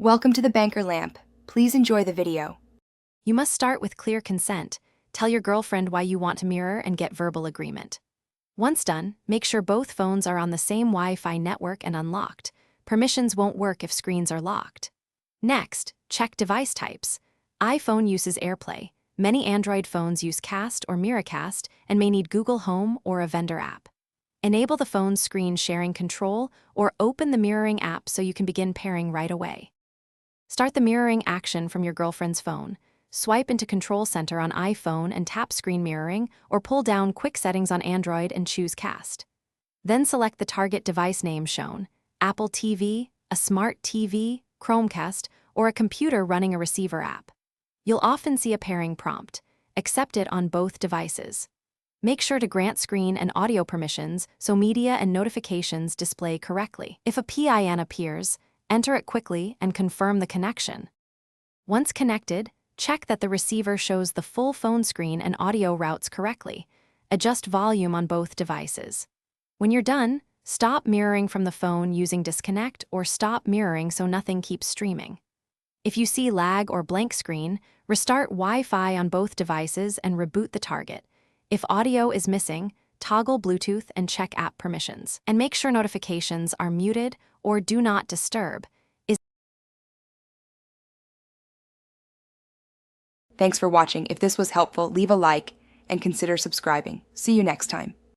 Welcome to the banker lamp. Please enjoy the video. You must start with clear consent. Tell your girlfriend why you want to mirror and get verbal agreement. Once done, make sure both phones are on the same Wi-Fi network and unlocked. Permissions won't work if screens are locked. Next, check device types. iPhone uses AirPlay. Many Android phones use Cast or Miracast and may need Google Home or a vendor app. Enable the phone's screen sharing control or open the mirroring app so you can begin pairing right away. Start the mirroring action from your girlfriend's phone. Swipe into Control Center on iPhone and tap Screen Mirroring, or pull down Quick Settings on Android and choose Cast. Then select the target device name shown: Apple TV, a Smart TV, Chromecast, or a computer running a receiver app. You'll often see a pairing prompt. Accept it on both devices. Make sure to grant screen and audio permissions so media and notifications display correctly. If a PIN appears, enter it quickly and confirm the connection. Once connected, check that the receiver shows the full phone screen and audio routes correctly. Adjust volume on both devices. When you're done, stop mirroring from the phone using disconnect or stop mirroring so nothing keeps streaming. If you see lag or blank screen, restart Wi-Fi on both devices and reboot the target. If audio is missing, toggle Bluetooth and check app permissions. And make sure notifications are muted or do not disturb. Thanks for watching. If this was helpful, leave a like and consider subscribing. See you next time.